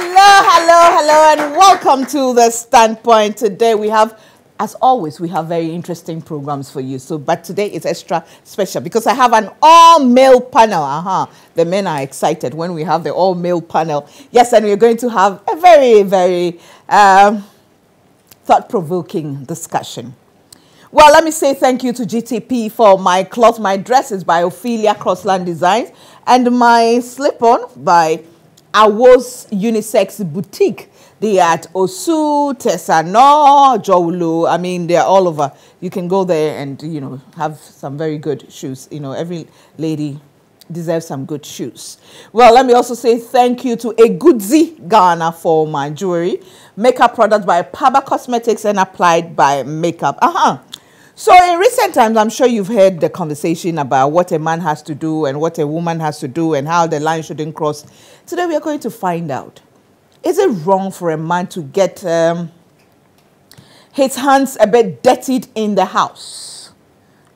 Hello, and welcome to The Standpoint. Today we have, as always, we have very interesting programs for you. But today is extra special because I have an all-male panel. The men are excited when we have the all-male panel. Yes, and we're going to have a very, very thought-provoking discussion. Well, let me say thank you to GTP for my cloth. My dress is by Ophelia Crossland Designs, and my slip-on by Awo's Unisex Boutique. They are at Osu, Tesano, Jowlu. I mean, they're all over. You can go there and, you know, have some very good shoes. You know, every lady deserves some good shoes. Well, let me also say thank you to Egudzi Ghana for my jewelry. Makeup product by Paba Cosmetics and applied by Makeup. So in recent times, I'm sure you've heard the conversation about what a man has to do and what a woman has to do and how the line shouldn't cross. Today, we are going to find out, is it wrong for a man to get his hands a bit dirtied in the house?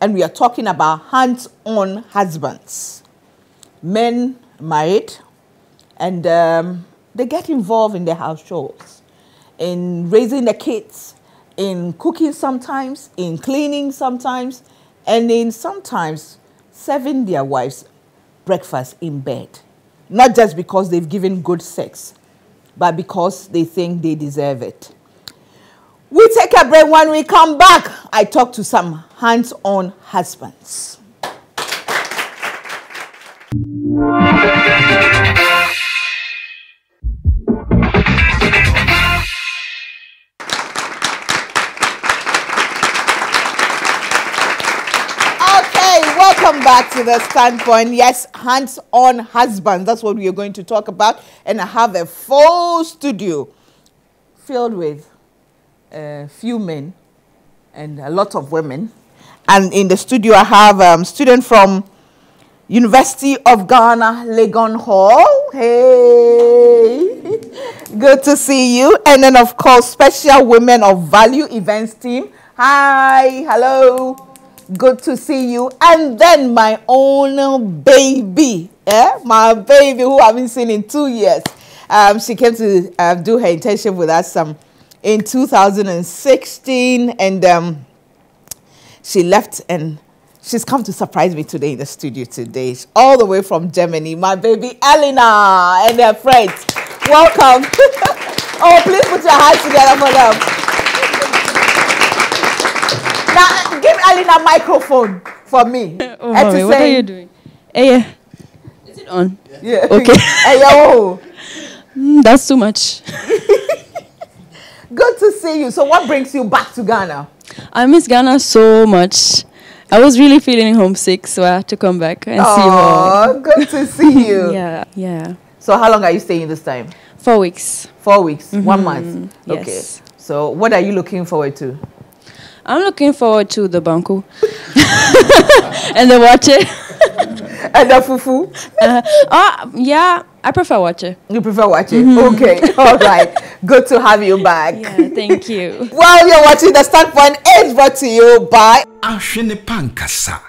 And we are talking about hands-on husbands. Men married, and they get involved in the house chores, in raising the kids, in cooking sometimes, in cleaning sometimes, and in sometimes serving their wives breakfast in bed. Not just because they've given good sex, but because they think they deserve it. We take a break. When we come back, I talk to some hands-on husbands. Welcome back to The Standpoint. Yes, hands-on husband. That's what we are going to talk about. And I have a full studio filled with a few men and a lot of women. And in the studio, I have a student from University of Ghana, Legon Hall. Hey, good to see you. And then, of course, Special Women of Value Events team. Hi, hello. Good to see you. And then my own baby, my baby who I haven't seen in 2 years. She came to do her internship with us in 2016, and she left, and she's come to surprise me today in the studio today, all the way from Germany. My baby Elena and her friends. Welcome. Oh, please put your hands together for them. Now, give Elena a microphone for me. Oh, mommy, what are you doing? Hey, is it on? Yeah. Okay. Hey, yo. That's too much. Good to see you. So what brings you back to Ghana? I miss Ghana so much. I was really feeling homesick, so I had to come back and see you all. Oh, good to see you. Yeah. So how long are you staying this time? 4 weeks. 4 weeks, 1 month. Yes. Okay. So what are you looking forward to? I'm looking forward to the banku and the wache. And the fufu? Yeah, I prefer wache. You prefer watching? Okay, all right. Good to have you back. Yeah, thank you. Well, you're watching The Standpoint is brought to you by Ashene Pankasa.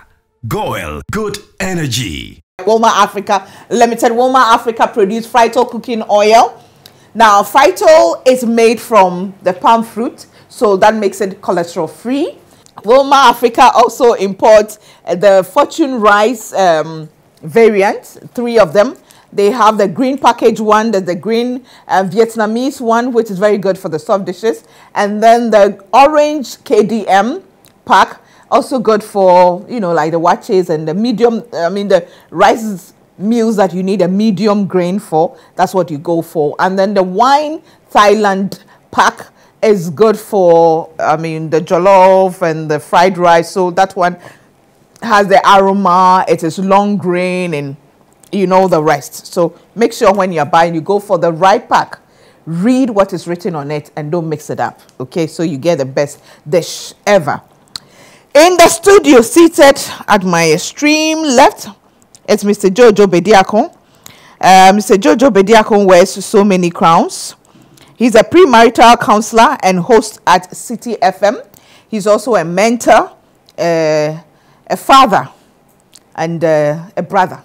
Goel, good energy. Woma Africa Limited. Woma Africa produce Phytol cooking oil. Now, Phytol is made from the palm fruit, so that makes it cholesterol free. Woma Africa also imports the Fortune Rice variant, 3 of them. They have the green package one, there's the green Vietnamese one, which is very good for the soft dishes. And then the orange KDM pack, also good for, you know, like the watches and the medium, the rice meals that you need a medium grain for. That's what you go for. And then the wine Thailand pack is good for, the jollof and the fried rice. So that one has the aroma, it is long grain, and you know the rest. So make sure when you're buying, you go for the right pack. Read what is written on it and don't mix it up. Okay, so you get the best dish ever. In the studio, seated at my extreme left, it's Mr. Jojo Bediakon. Mr. Jojo Bediakon wears so many crowns. He's a premarital counselor and host at City FM. He's also a mentor, a father, and a brother.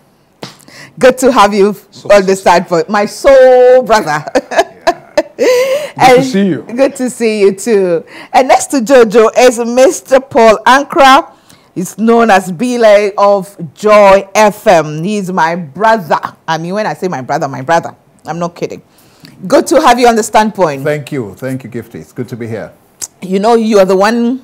Good to have you on the side for my soul brother. Good to see you. Good to see you too. And next to Jojo is Mr. Paul Ankra. He's known as Bile of Joy FM. He's my brother. I mean, when I say my brother, I'm not kidding. Good to have you on the Standpoint. Thank you, Gifty. It's good to be here. You know, you are the one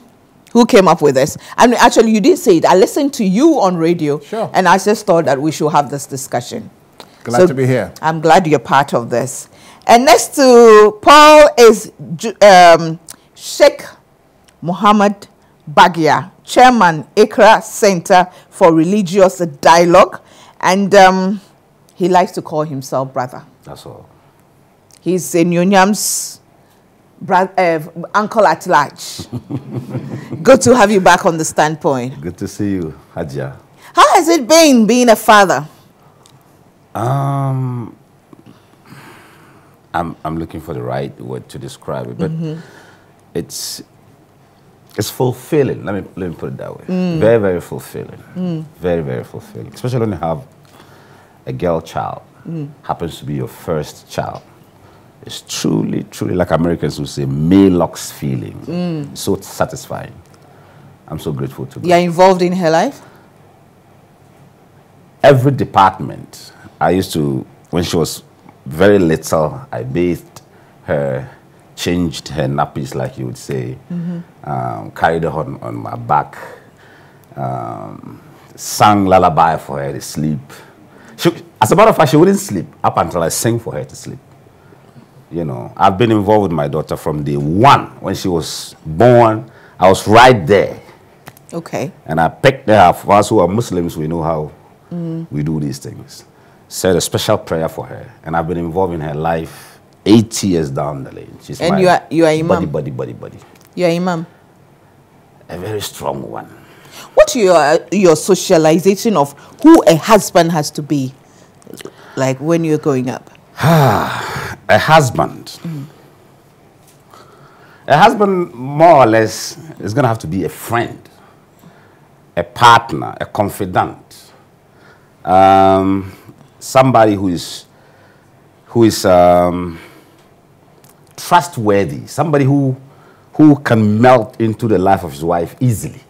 who came up with this. I mean, actually, you didn't say it. I listened to you on radio. Sure. And I just thought that we should have this discussion. Glad to be here. I'm glad you're part of this. And next to Paul is Sheikh Muhammad Bagia, Chairman, Accra Center for Religious Dialogue. And he likes to call himself brother. That's all. He's in Nyonyam's uncle at large. Good to have you back on the Standpoint. Good to see you, Hajia. How has it been being a father? I'm looking for the right word to describe it, but it's fulfilling. Let me put it that way. Very, very fulfilling. Very, very fulfilling. Especially when you have a girl child, happens to be your first child. It's truly, truly, like Americans would say, Maylocks feeling. So satisfying. I'm so grateful to God. You're involved in her life? Every department. I used to, when she was very little, I bathed her, changed her nappies, like you would say, carried her on my back, sang lullaby for her to sleep. As a matter of fact, she wouldn't sleep up until I sang for her to sleep. You know, I've been involved with my daughter from day one. When she was born, I was right there. Okay. And I picked her. For us who are Muslims, we know how we do these things. Said a special prayer for her. And I've been involved in her life 8 years down the lane. She's and my you are imam? Buddy. You are imam? A very strong one. What's your socialization of who a husband has to be, like when you're growing up? A husband. A husband, more or less, is going to have to be a friend, a partner, a confidant, somebody who is trustworthy, somebody who can melt into the life of his wife easily.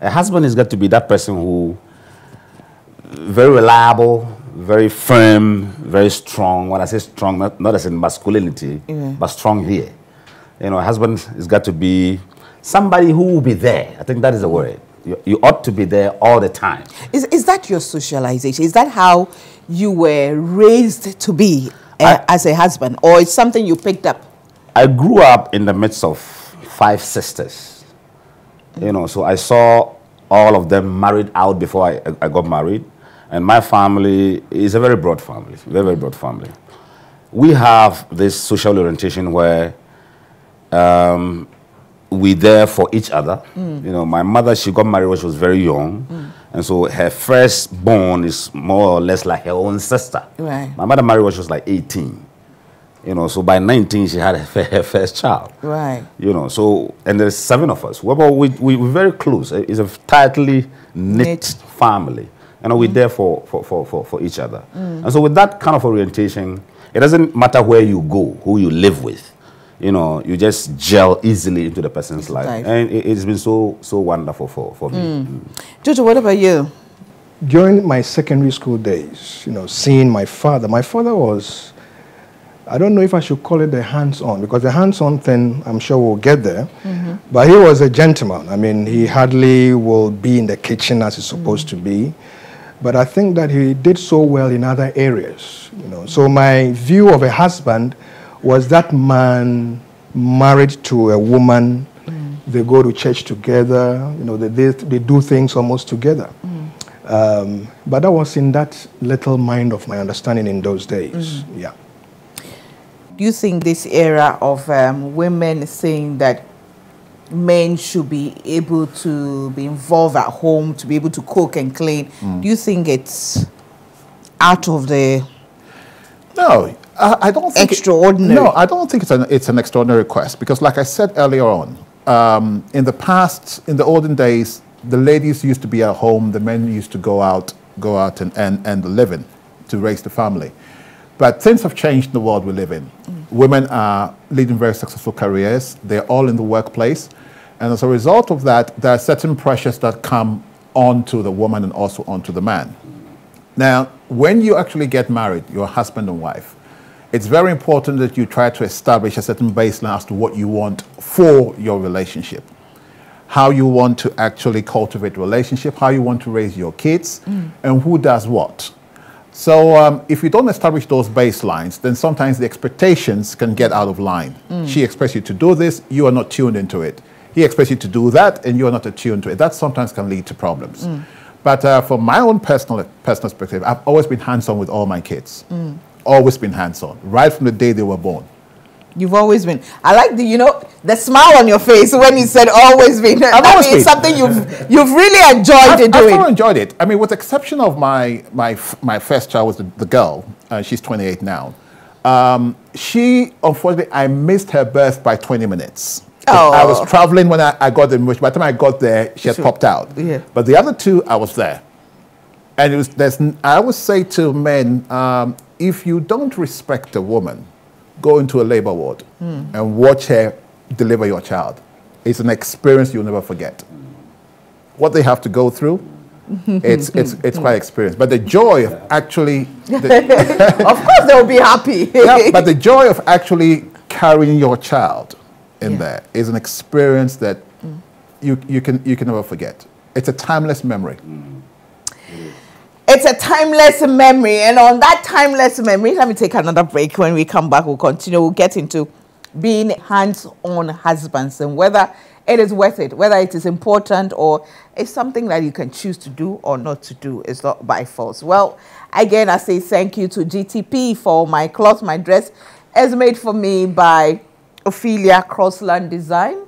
A husband is got to be that person who very reliable, very firm, very strong. When I say strong, not as in masculinity, but strong here. You know, a husband has got to be somebody who will be there. I think that is the word. You ought to be there all the time. Is that your socialization? Is that how you were raised to be as a husband? Or is something you picked up? I grew up in the midst of 5 sisters. You know, so I saw all of them married out before I got married. And my family is a very broad family, very, very broad family. We have this social orientation where we're there for each other. You know, my mother, she got married when she was very young. And so her firstborn is more or less like her own sister. Right. My mother married when she was like 18. You know, so by 19, she had her first child. Right. You know, so, and there's 7 of us. We're very close. It's a tightly knit family. You know, we're there for each other. And so with that kind of orientation, it doesn't matter where you go, who you live with. You know, you just gel easily into the person's life. And it's been so wonderful for me. Jojo, what about you? During my secondary school days, you know, seeing my father was, I don't know if I should call it the hands-on, because the hands-on thing, I'm sure we'll get there. But he was a gentleman. I mean, he hardly will be in the kitchen as he's supposed to be. But I think that he did so well in other areas. You know, so my view of a husband was that man married to a woman. They go to church together. You know, they do things almost together. But that was in that little mind of my understanding in those days. Yeah. Do you think this era of women saying that men should be able to be involved at home, to be able to cook and clean, do you think it's out of the... No, I don't think extraordinary. No, I don't think it's an extraordinary request, because like I said earlier on, in the past, in the olden days, the ladies used to be at home, the men used to go out and living. to raise the family. But things have changed in the world we live in. Women are leading very successful careers. They're all in the workplace. And as a result of that, there are certain pressures that come onto the woman and also onto the man. Now, when you actually get married, you're husband and wife, it's very important that you try to establish a certain baseline as to what you want for your relationship. How you want to actually cultivate a relationship, how you want to raise your kids, and who does what. So if you don't establish those baselines, then sometimes the expectations can get out of line. She expects you to do this, you are not tuned into it. He expects you to do that, and you are not attuned to it. That sometimes can lead to problems. But from my own personal perspective, I've always been hands-on with all my kids. Always been hands-on, right from the day they were born. You've always been. I like the, the smile on your face when you said always been. I've always been. It's something you've really enjoyed doing. I've enjoyed it. I mean, with the exception of my first child was the girl. She's 28 now. She, unfortunately, I missed her birth by 20 minutes. Oh. I was traveling when I got there. By the time I got there, she had popped out. Yeah. But the other two, I was there. And I always say to men, if you don't respect a woman, go into a labor ward and watch her deliver your child. It's an experience you'll never forget. What they have to go through, it's quite experience. But the joy of actually... of course they'll be happy. Yeah, but the joy of actually carrying your child in there is an experience that you can never forget. It's a timeless memory. It's a timeless memory. And on that timeless memory, let me take another break. When we come back, we'll continue. We'll get into being hands-on husbands and whether it is worth it, whether it is important or it's something that you can choose to do or not to do. It's not by force. Well, again, I say thank you to GTP for my cloth. My dress is made for me by Ophelia Crossland Design.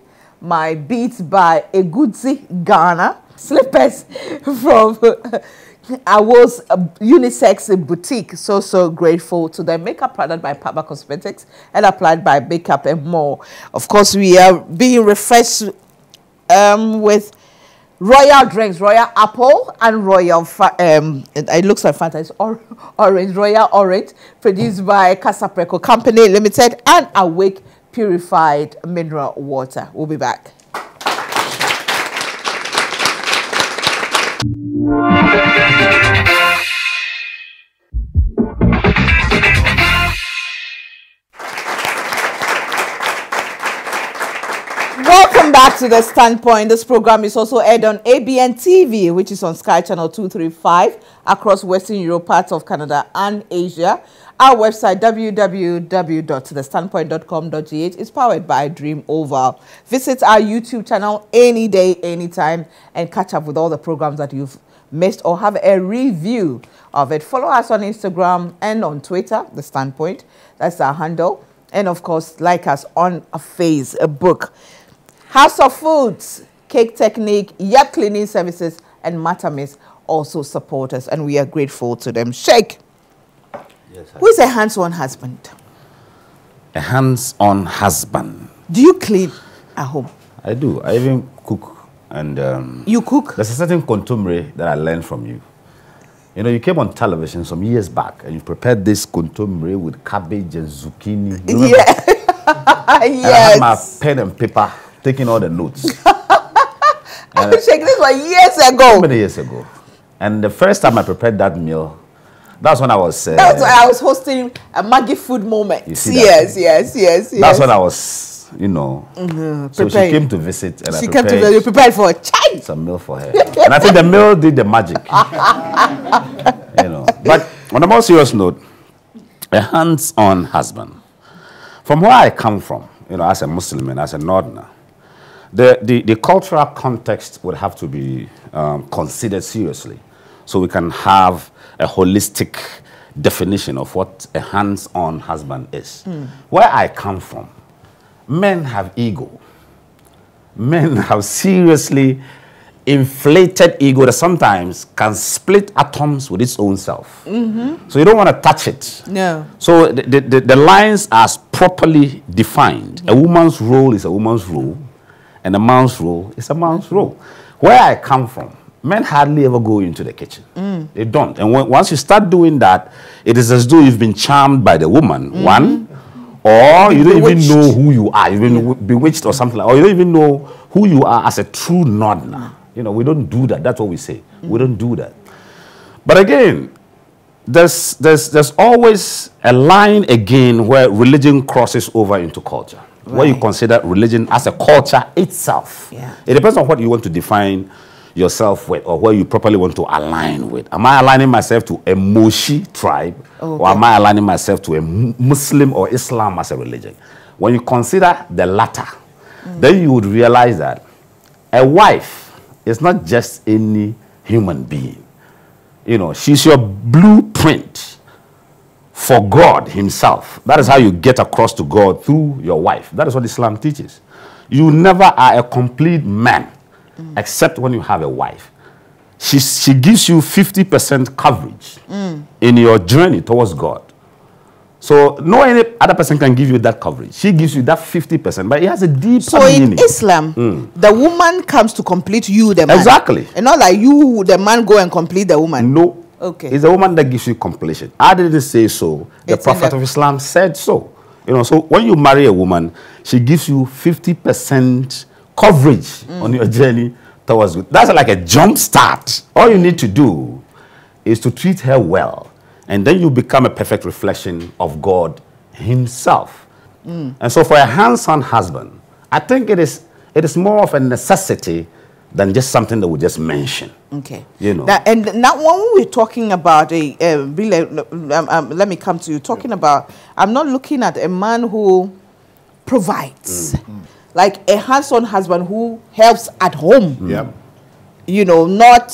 My beats by Egudzi Ghana. Slippers from... I was a unisex boutique, so grateful to them. Makeup product by Papa Cosmetics and applied by Makeup and More. Of course, we are being refreshed with royal drinks, Royal Apple and Royal, it looks like Fanta, it's orange, Royal Orange, produced by Casapreco Company Limited and Awake Purified Mineral Water. We'll be back. Welcome back to The Standpoint. This program is also aired on ABN TV, which is on Sky Channel 235 across Western Europe, parts of Canada and Asia. Our website, www.thestandpoint.com.gh, is powered by Dream Oval. Visit our YouTube channel any day, anytime, and catch up with all the programs that you've missed or have a review of it. Follow us on Instagram and on Twitter, The Standpoint. That's our handle. And, of course, like us on Facebook. House of Foods, Cake Technique, Yacht Cleaning Services, and Matamis also support us, and we are grateful to them. Sheikh, yes, who is a hands-on husband? A hands-on husband. Do you clean at home? I do. I even cook. And you cook? There's a certain contumely that I learned from you. You know, you came on television some years back, and you prepared this contumely with cabbage and zucchini. Yeah. Yes. And I had my pen and paper, taking all the notes. Sheikh, this was years ago. So many years ago. And the first time I prepared that meal, that's when I was... that was when I was hosting a Maggie Food Moment. You see yes. That's when I was, you know... So she came to visit, and you prepared for a child. Some meal for her. And I think the meal did the magic. You know. But on a more serious note, a hands-on husband. From where I come from, you know, as a Muslim and as a Northerner, the cultural context would have to be considered seriously, so we can have a holistic definition of what a hands-on husband is. Where I come from, men have ego. Men have seriously inflated ego that sometimes can split atoms with its own self. So you don't want to touch it. No. So the lines are properly defined. A woman's role is a woman's role, and a man's role is a man's role. Where I come from, men hardly ever go into the kitchen. They don't. And once you start doing that, it is as though you've been charmed by the woman, one, or you don't even know who you are. You've been bewitched or something like that. Or you don't even know who you are as a true Northerner. You know, we don't do that. That's what we say. We don't do that. But again, there's always a line again where religion crosses over into culture. Where you consider religion as a culture itself. It depends on what you want to define yourself with, or where you properly want to align with. Am I aligning myself to a Moshi tribe, or am I aligning myself to a Muslim or Islam as a religion? When you consider the latter, then you would realize that a wife is not just any human being. You know, she's your blueprint for God himself. That is how you get across to God, through your wife. That is what Islam teaches. You never are a complete man except when you have a wife. She gives you 50% coverage in your journey towards God. So no any other person can give you that coverage. She gives you that 50%, but it has a deep meaning. In Islam, the woman comes to complete you, the man. Exactly. And not like you, the man, go and complete the woman. No. Okay. It's the woman that gives you completion. I didn't say so. The Prophet of Islam said so. You know, so when you marry a woman, she gives you 50% coverage on your journey towards good. That's like a jump start. All you need to do is to treat her well, and then you become a perfect reflection of God himself. And so for a hands-on husband, I think it is more of a necessity than just something that we just mention. Okay. You know. And now when we're talking about let me come to you. Talking about, I'm not looking at a man who provides. Like a hands-on husband who helps at home. You know, not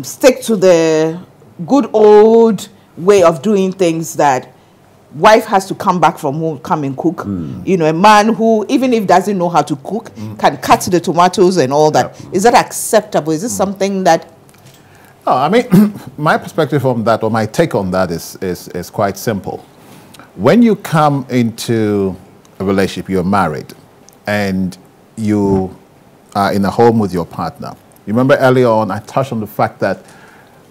stick to the good old way of doing things that wife has to come back from home, come and cook. You know, a man who, even if doesn't know how to cook, can cut the tomatoes and all that. Is that acceptable? Is this something that... Oh, I mean, my perspective on that, or my take on that is quite simple. When you come into a relationship, you're married, and you are in a home with your partner. You remember earlier on, I touched on the fact that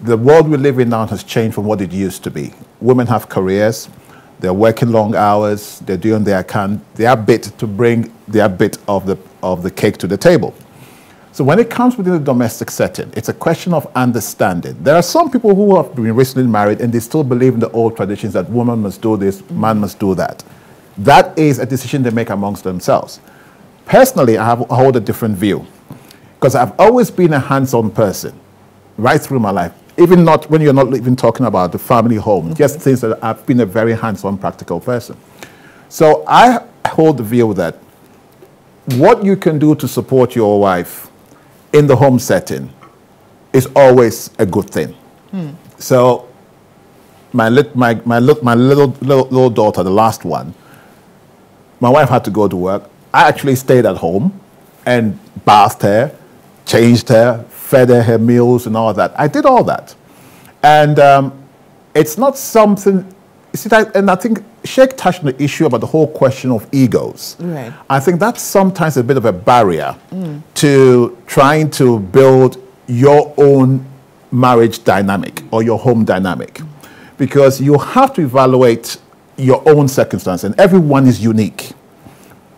the world we live in now has changed from what it used to be. Women have careers, they're working long hours, they're doing their bit to bring their bit of the cake to the table. So when it comes within the domestic setting, it's a question of understanding. There are some people who have been recently married and they still believe in the old traditions that woman must do this, man must do that. That is a decision they make amongst themselves. Personally, I hold a different view, because I've always been a hands-on person right through my life. Even not when you're not even talking about the family home, just things that I've been a very hands-on, practical person. So I hold the view that what you can do to support your wife in the home setting is always a good thing. So my little daughter, the last one, my wife had to go to work. I actually stayed at home and bathed her, changed her, fed her meals and all that. I did all that. And it's not something, and I think Sheikh touched on the issue about the whole question of egos. Right. I think that's sometimes a bit of a barrier to trying to build your own marriage dynamic or your home dynamic, because you have to evaluate your own circumstance, and everyone is unique.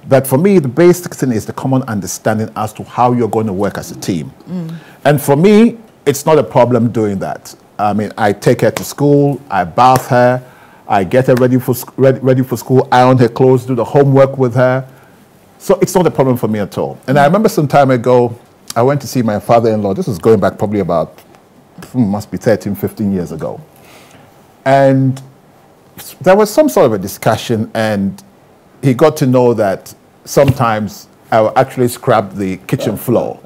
But for me, the basic thing is the common understanding as to how you're going to work as a team. And for me, it's not a problem doing that. I mean, I take her to school, I bath her, I get her ready for school, iron her clothes, do the homework with her. So it's not a problem for me at all. And I remember some time ago, I went to see my father-in-law. This was going back probably about, must be 13, 15 years ago. And there was some sort of a discussion, and he got to know that sometimes I will actually scrub the kitchen floor.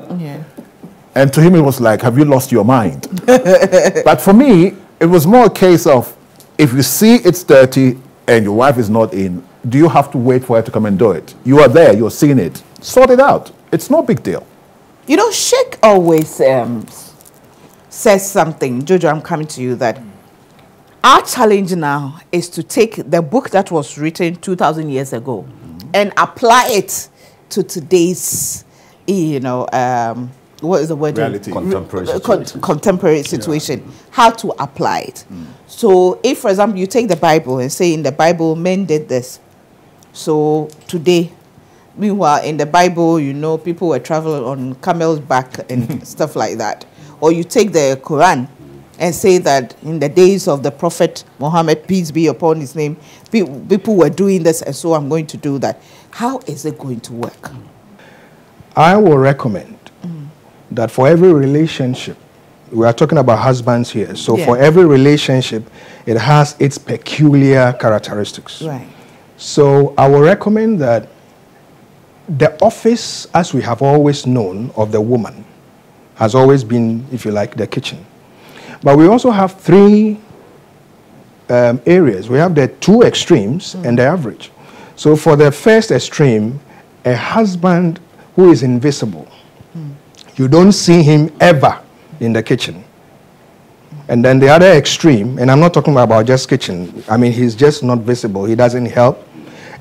And to him, it was like, have you lost your mind? But for me, it was more a case of, if you see it's dirty and your wife is not in, do you have to wait for her to come and do it? You are there, you're seeing it. Sort it out. It's no big deal. You know, Sheikh always says something, Jojo, I'm coming to you, that our challenge now is to take the book that was written 2,000 years ago and apply it to today's, you know, what is the word? Reality. Contemporary situation. Contemporary situation. How to apply it. So if, for example, you take the Bible and say in the Bible, men did this. So today, meanwhile, in the Bible, you know, people were traveling on camel's back and stuff like that. Or you take the Quran and say that in the days of the Prophet Muhammad, peace be upon his name, people were doing this, and so I'm going to do that. How is it going to work? I will recommend that for every relationship, we are talking about husbands here, so for every relationship, it has its peculiar characteristics. Right. So I will recommend that the office, as we have always known, of the woman has always been, if you like, the kitchen. But we also have three areas. We have the two extremes and the average. So for the first extreme, a husband who is invisible. You don't see him ever in the kitchen. And then the other extreme, and I'm not talking about just kitchen, I mean, he's just not visible, he doesn't help.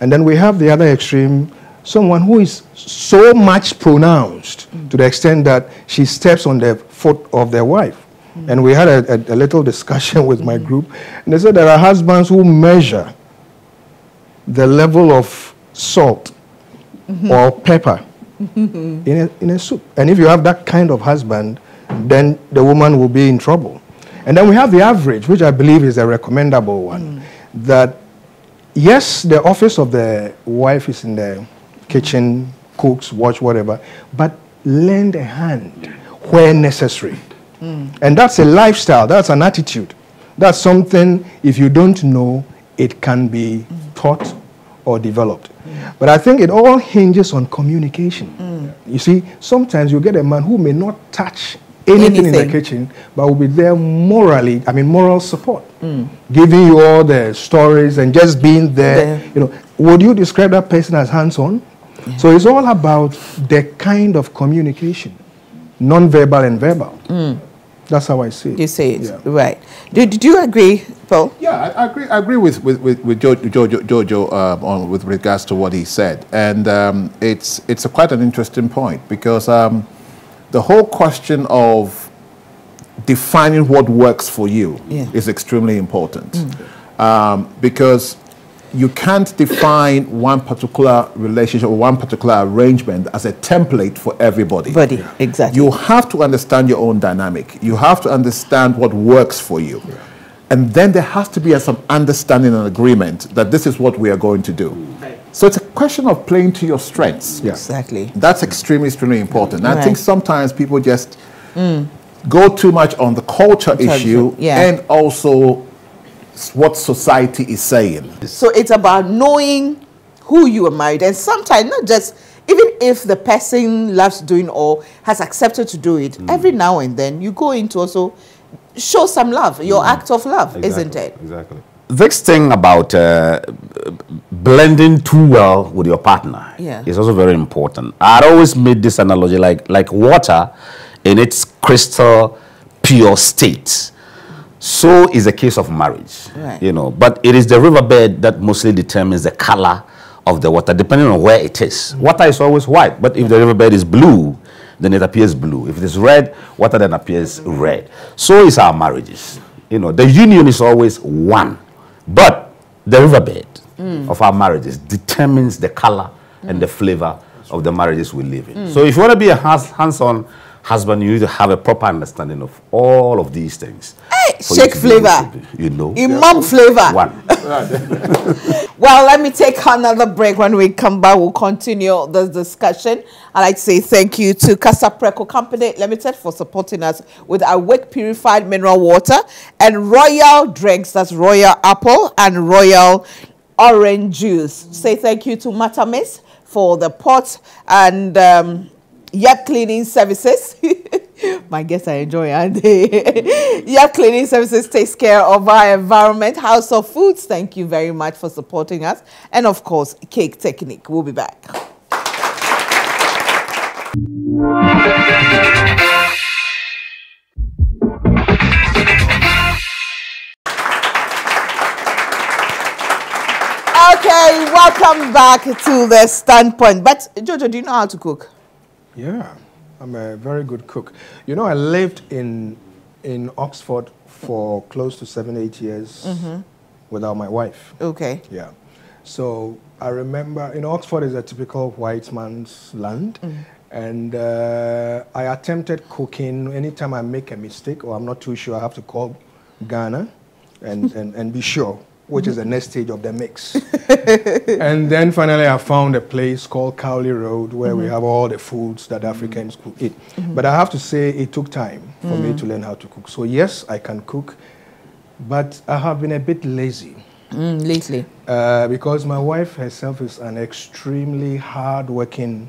And then we have the other extreme, someone who is so much pronounced to the extent that she steps on the foot of their wife. And we had a little discussion with my group, and they said there are husbands who measure the level of salt or pepper in a soup. And if you have that kind of husband, then the woman will be in trouble. And then we have the average, which I believe is a recommendable one, that yes, the office of the wife is in the kitchen, cooks, watch, whatever, but lend a hand where necessary. And that's a lifestyle, that's an attitude. That's something, if you don't know, it can be taught or developed. But I think it all hinges on communication. You see, sometimes you get a man who may not touch anything in the kitchen, but will be there morally, I mean moral support, giving you all the stories and just being there. You know, would you describe that person as hands-on? So it's all about the kind of communication, non-verbal and verbal. That's how I see it. You say it, right. Did you agree, Paul? Yeah, I agree with Jojo on with regards to what he said, and it's quite an interesting point, because the whole question of defining what works for you is extremely important, because you can't define one particular relationship or one particular arrangement as a template for everybody. Exactly. You have to understand your own dynamic. You have to understand what works for you. And then there has to be some understanding and agreement that this is what we are going to do. So it's a question of playing to your strengths. Exactly. That's extremely important. And I think sometimes people just go too much on the culture issue and also what society is saying. So it's about knowing who you are married, and sometimes not just, even if the person loves doing or has accepted to do it, every now and then you go into also show some love, your act of love, isn't it? Exactly. This thing about blending too well with your partner is also very important. I'd always made this analogy like water in its crystal pure state. So is a case of marriage, you know, but it is the riverbed that mostly determines the color of the water, depending on where it is. Water is always white, but if the riverbed is blue, then it appears blue. If it is red, water then appears red. So is our marriages. You know, the union is always one, but the riverbed of our marriages determines the color and the flavor of the marriages we live in. So if you want to be a hands-on husband, you need to have a proper understanding of all of these things. Shake flavor, you know, imam flavor. One. Well, let me take another break. When we come back, we'll continue this discussion. I'd like to say thank you to Casa Preco Company Limited for supporting us with our Wake Purified Mineral Water and Royal Drinks. That's Royal Apple and Royal Orange Juice. Say thank you to Matamis for the pot and yacht cleaning services. My guests are enjoying, aren't they? Yacht cleaning services takes care of our environment. House of Foods, thank you very much for supporting us. And of course, Cake Technique. We'll be back. Okay, welcome back to the Standpoint. But Jojo, do you know how to cook? Yeah. I'm a very good cook. You know, I lived in Oxford for close to 7-8 years without my wife. Okay. Yeah. So I remember, Oxford is a typical white man's land. And I attempted cooking. Anytime I make a mistake or I'm not too sure, I have to call Ghana and be sure, which is the next stage of the mix. And then finally I found a place called Cowley Road where we have all the foods that Africans could eat. But I have to say it took time for me to learn how to cook. So yes, I can cook, but I have been a bit lazy. Lately. Because my wife herself is an extremely hard-working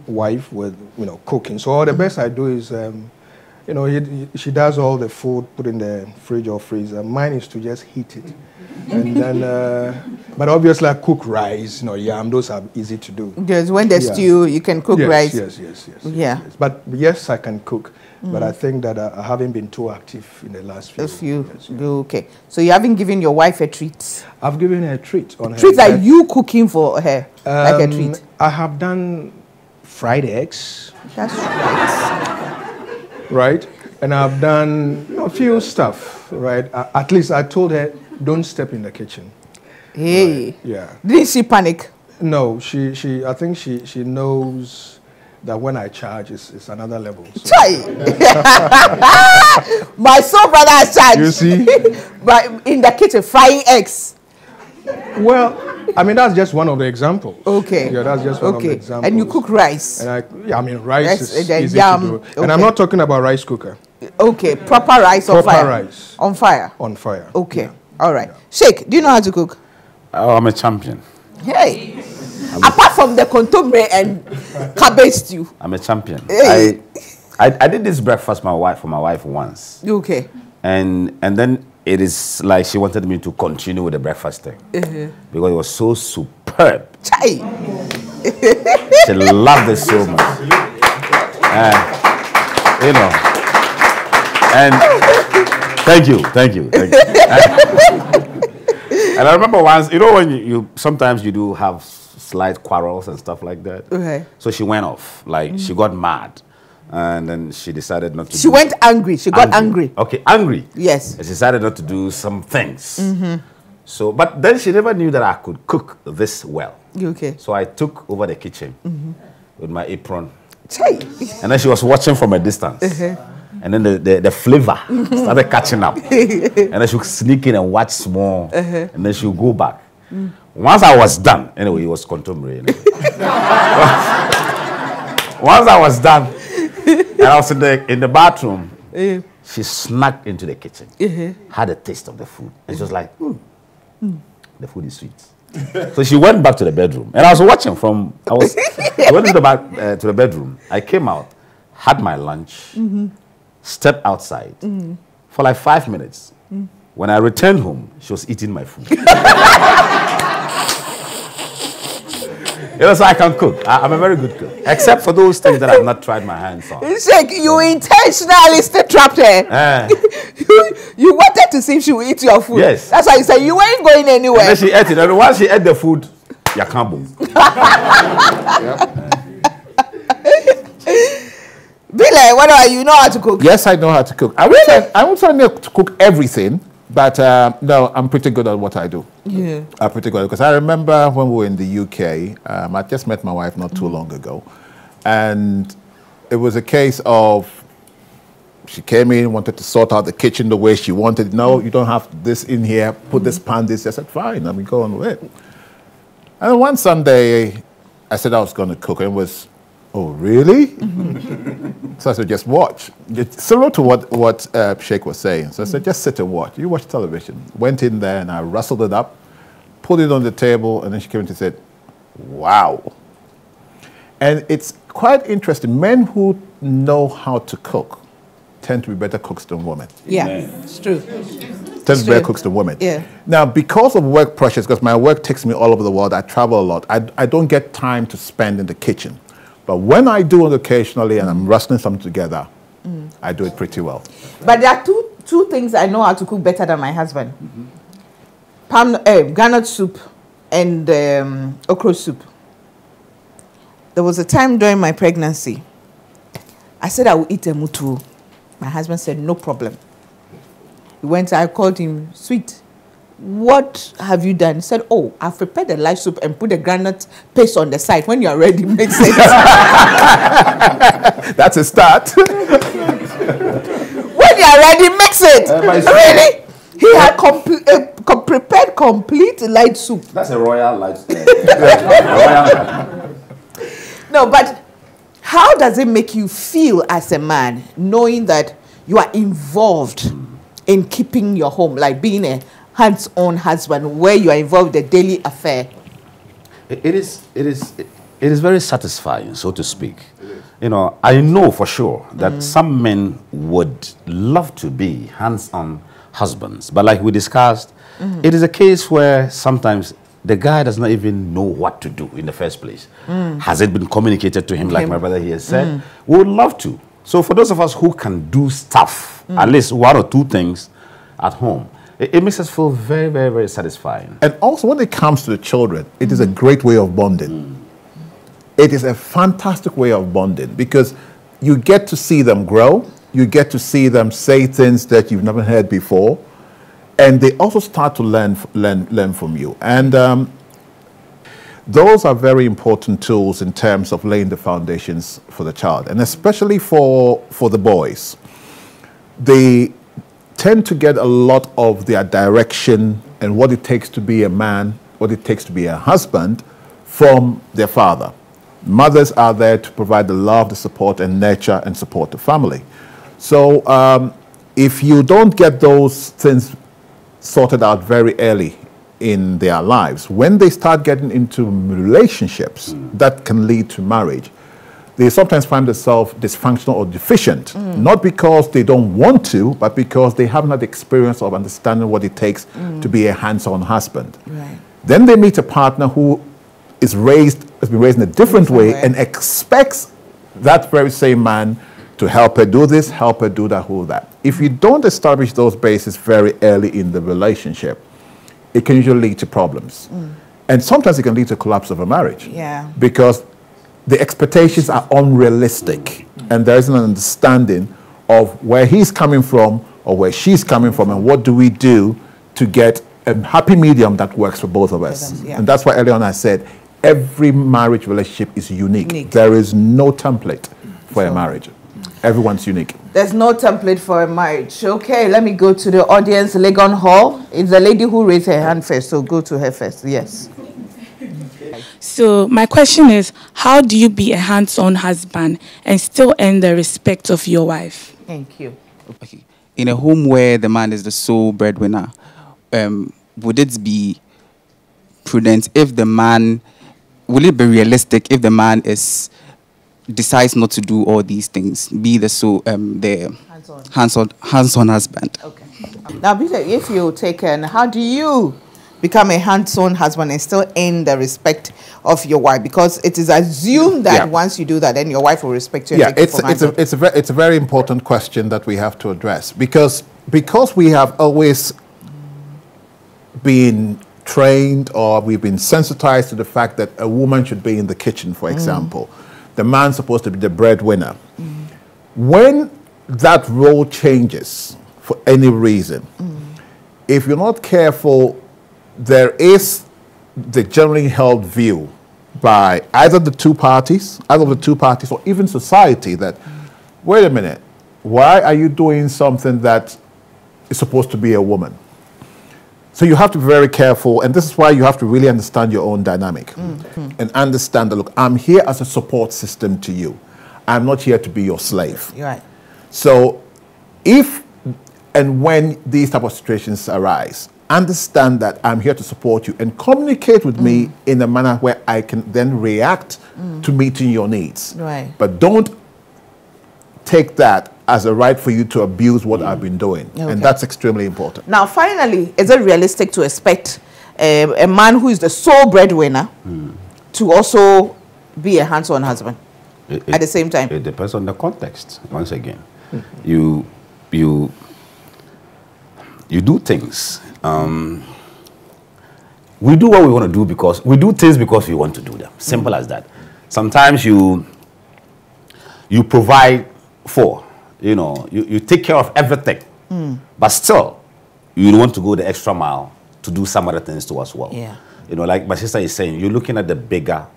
wife with, cooking. So all the best I do is, she does all the food, put in the fridge or freezer. Mine is to just heat it. And then, but obviously I cook rice, yam, those are easy to do. Because when there's stew, you can cook rice. Yes. Yeah. Yes. But yes, I can cook. But I think that I haven't been too active in the last few years. Okay. So you haven't given your wife a treat? I've given her a treat on her. Treats are you cooking for her, like a treat? I have done fried eggs. That's right. Right? And I've done a few stuff, right? At least I told her, don't step in the kitchen. Hey. Right? Yeah. Didn't she panic? No, I think she knows that when I charge, it's another level. So. My soul brother has charged. You see? But in the kitchen, frying eggs. Well, I mean, that's just one of the examples. Okay. Yeah, that's just one of the examples. And you cook rice. And rice is easy yam. to do. Okay. And I'm not talking about rice cooker. Okay, proper rice on fire. Proper rice. On fire. On fire. Okay. Yeah. All right. Sheikh, do you know how to cook? Oh, I'm a champion. Hey. Apart from the contomere and cabbage stew. I'm a champion. Hey. I did this breakfast for my wife once. Okay. And then it is like she wanted me to continue with the breakfast thing. Because it was so superb. Chai. She loved it so much. And thank you. And I remember once, when you sometimes you do have slight quarrels and stuff like that. Okay. So she went off, she got mad. And then she decided not to She went angry. She got angry. Okay, angry. Yes. And she decided not to do some things. So, but then she never knew that I could cook this well. Okay. So I took over the kitchen with my apron. Chai. And then she was watching from a distance. And then the flavor started catching up. And then she would sneak in and watch small. And then she would go back. Once I was done, anyway, it was contemporary. Anyway. Once I was done, and I was in the bathroom, she snuck into the kitchen, had a taste of the food, and she was like, the food is sweet. So she went back to the bedroom, and I was watching I went to the bedroom. I came out, had my lunch, stepped outside for like 5 minutes. When I returned home, she was eating my food. So I can cook. I'm a very good cook. Except for those things that I've not tried my hands on. It's like you intentionally still trapped her. You wanted to see if she would eat your food. Yes. That's why you said you weren't going anywhere. And then she ate it. And once she ate the food, you can't move. Billy, what are you? You know how to cook? Yes, I know how to cook. I won't say I know to cook everything, but no, I'm pretty good at what I do. Yeah. I'm pretty good because I remember when we were in the UK, I just met my wife not too long ago, and it was a case of she came in, wanted to sort out the kitchen the way she wanted. No, you don't have this in here. Put this pan, this. I said, fine. I mean, go on with it. And one Sunday, I said I was going to cook, and it was, oh, really? So I said, just watch. It's similar to what Sheikh was saying. So I said, just sit and watch. You watch television. Went in there, and I rustled it up, put it on the table, and then she came in and said, wow. And it's quite interesting. Men who know how to cook tend to be better cooks than women. Yeah, it's true. Tend to be better cooks than women. Yeah. Now, because of work pressures, because my work takes me all over the world, I travel a lot, I don't get time to spend in the kitchen. But when I do it occasionally and I'm rustling something together, I do it pretty well. But there are two things I know how to cook better than my husband. Garnet soup and okra soup. There was a time during my pregnancy I said I will eat emutu. My husband said, no problem. He went, I called him, sweet, what have you done? He said, oh, I've prepared the light soup and put the granite paste on the side. When you are ready, mix it. That's a start. When you are ready, mix it. Really? He had prepared complete light soup. That's a royal light. No, but how does it make you feel as a man, knowing that you are involved in keeping your home, like being a hands-on husband, where you are involved in the daily affair? It is very satisfying, so to speak. You know, I know for sure that some men would love to be hands-on husbands, but like we discussed, it is a case where sometimes the guy does not even know what to do in the first place. Has it been communicated to him, like my brother here said? We would love to. So for those of us who can do stuff, at least one or two things at home, it makes us feel very, very, very satisfying. And also when it comes to the children, it is a great way of bonding. It is a fantastic way of bonding because you get to see them grow. You get to see them say things that you've never heard before. And they also start to learn from you. And those are very important tools in terms of laying the foundations for the child. And especially for the boys. They tend to get a lot of their direction and what it takes to be a man, what it takes to be a husband from their father. Mothers are there to provide the love, the support, and nurture and support the family. So if you don't get those things sorted out very early in their lives, when they start getting into relationships that can lead to marriage, they sometimes find themselves dysfunctional or deficient, not because they don't want to, but because they haven't had the experience of understanding what it takes to be a hands-on husband. Right. Then they meet a partner who has been raised in a different way and expects that very same man to help her do this, help her do that, who that. If you don't establish those bases very early in the relationship, it can usually lead to problems. And sometimes it can lead to collapse of a marriage. Yeah. Because the expectations are unrealistic and there isn't an understanding of where he's coming from or where she's coming from and what do we do to get a happy medium that works for both of us. Yeah. And that's why earlier on I said every marriage relationship is unique. There is no template for a marriage. Everyone's unique. There's no template for a marriage. Okay, let me go to the audience. Legon Hall. It's the lady who raised her hand first, so go to her first. Yes. So my question is, how do you be a hands-on husband and still earn the respect of your wife? Thank you. Okay. In a home where the man is the sole breadwinner, would it be prudent if the man, will it be realistic if the man decides not to do all these things, be the hands-on husband? Okay. Now, Peter, if you take how do you become a hands-on husband and still earn the respect of your wife? Because it is assumed that once you do that, then your wife will respect you. Yeah, it's a very important question that we have to address because we have always been trained or we've been sensitized to the fact that a woman should be in the kitchen, for example. The man's supposed to be the breadwinner. When that role changes for any reason, if you're not careful, there is the generally held view by either the two parties or even society that, wait a minute, why are you doing something that is supposed to be a woman? So you have to be very careful, and this is why you have to really understand your own dynamic and understand that, look, I'm here as a support system to you. I'm not here to be your slave. You're right. So if and when these type of situations arise, understand that I'm here to support you and communicate with me in a manner where I can then react to meeting your needs. Right. But don't take that as a right for you to abuse what I've been doing. Okay. And that's extremely important. Now, finally, is it realistic to expect a man who is the sole breadwinner to also be a hands-on husband at the same time? It depends on the context, once again. You do things. We do what we want to do because we do things because we want to do them. Simple as that. Sometimes you provide for. You know, you take care of everything, but still, you want to go the extra mile to do some other things too as well. Yeah. You know, like my sister is saying, you're looking at the bigger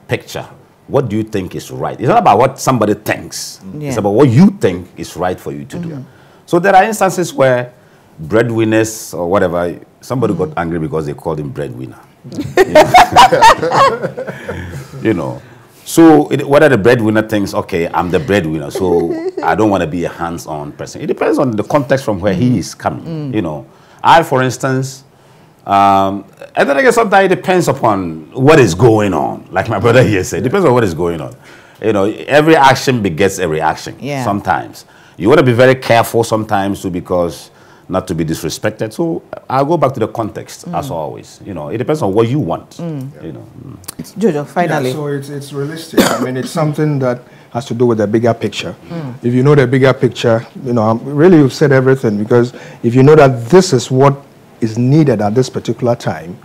picture. What do you think is right? It's not about what somebody thinks. Yeah. It's about what you think is right for you to do. So there are instances where breadwinners or whatever, somebody got angry because they called him breadwinner. You know. So whether the breadwinner thinks, okay, I'm the breadwinner, so I don't want to be a hands-on person. It depends on the context from where he is coming. You know, I, for instance, and then again, sometimes it depends upon what is going on. Like my brother here said, it depends on what is going on. You know, every action begets a reaction. Yeah. Sometimes you want to be very careful sometimes too, because not to be disrespected. So I'll go back to the context as always. You know, it depends on what you want. You know. Jojo, finally. Yeah, so it's realistic. I mean, it's something that has to do with the bigger picture. If you know the bigger picture, you know, really you've said everything, because if you know that this is what is needed at this particular time,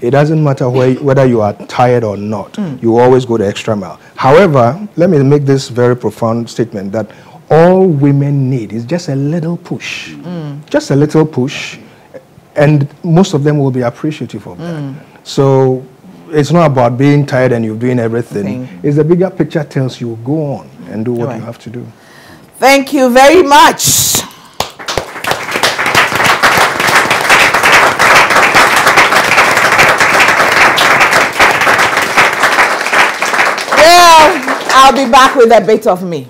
it doesn't matter whether you are tired or not. You always go the extra mile. However, let me make this very profound statement that all women need is just a little push. Just a little push, and most of them will be appreciative of that. So it's not about being tired and you're doing everything. It's the bigger picture tells you go on and do what you have to do. Thank you very much. Well, I'll be back with a bit of me.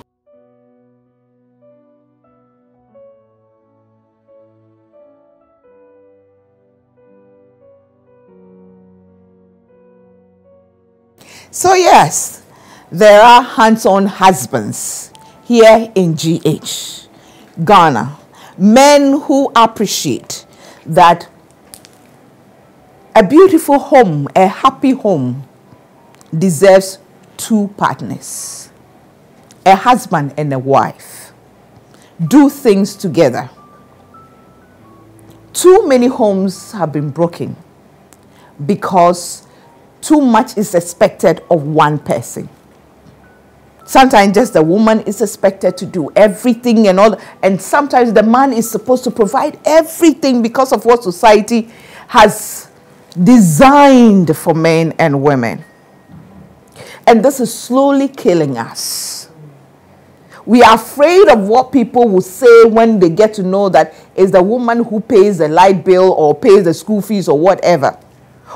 So yes, there are hands-on husbands here in GH, Ghana. Men who appreciate that a beautiful home, a happy home, deserves two partners, a husband and a wife. Do things together. Too many homes have been broken because too much is expected of one person. Sometimes just the woman is expected to do everything and all, and sometimes the man is supposed to provide everything because of what society has designed for men and women. And this is slowly killing us. We are afraid of what people will say when they get to know that it's the woman who pays the light bill or pays the school fees or whatever.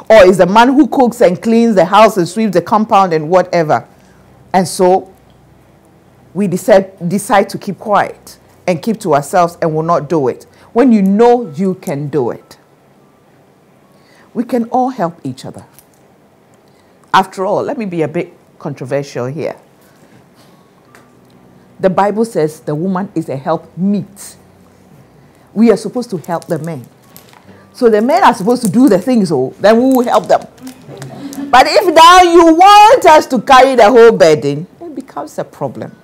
Or is the man who cooks and cleans the house and sweeps the compound and whatever. And so we decide to keep quiet and keep to ourselves and will not do it. When you know you can do it. We can all help each other. After all, let me be a bit controversial here. The Bible says the woman is a helpmeet. We are supposed to help the men. So the men are supposed to do the things, so then we will help them. But if now you want us to carry the whole burden, it becomes a problem.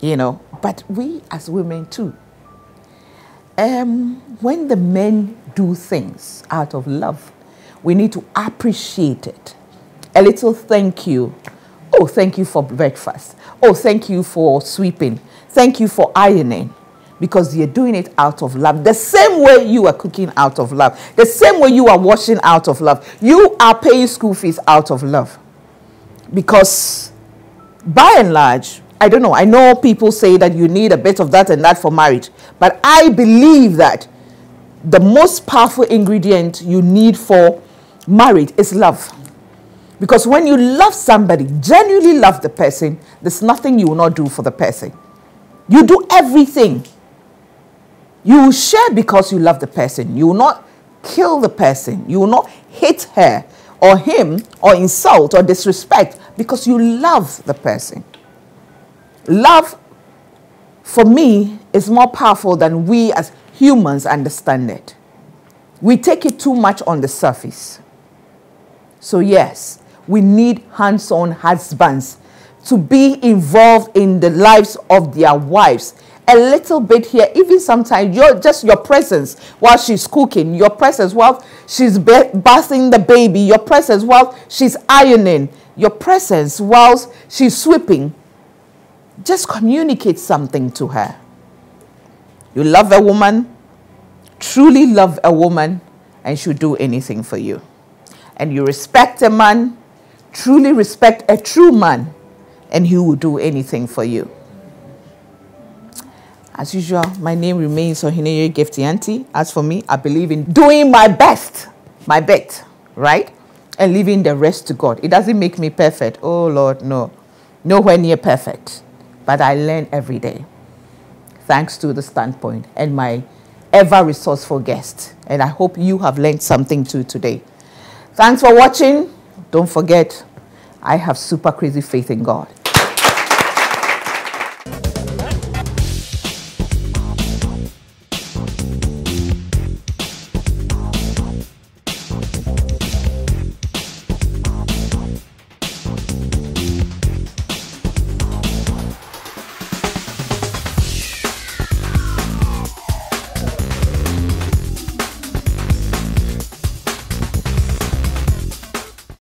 You know, but we as women too. When the men do things out of love, we need to appreciate it. A little thank you. Oh, thank you for breakfast. Oh, thank you for sweeping. Thank you for ironing. Because you're doing it out of love. The same way you are cooking out of love. The same way you are washing out of love. You are paying school fees out of love. Because by and large, I don't know, I know people say that you need a bit of that and that for marriage. But I believe that the most powerful ingredient you need for marriage is love. Because when you love somebody, genuinely love the person, there's nothing you will not do for the person. You do everything. You will share because you love the person. You will not kill the person. You will not hit her or him or insult or disrespect because you love the person. Love, for me, is more powerful than we as humans understand it. We take it too much on the surface. So yes, we need hands-on husbands to be involved in the lives of their wives. A little bit here, even sometimes your presence while she's cooking, your presence while she's bathing the baby, your presence while she's ironing, your presence while she's sweeping just communicate something to her. You love a woman, truly love a woman, and she'll do anything for you. And you respect a man, truly respect a true man, and he will do anything for you. As usual, my name remains Ohineye Gifty Auntie. As for me, I believe in doing my best, my bit, right? And leaving the rest to God. It doesn't make me perfect. Oh Lord, no. Nowhere near perfect. But I learn every day. Thanks to the standpoint and my ever resourceful guest. And I hope you have learned something too today. Thanks for watching. Don't forget, I have super crazy faith in God.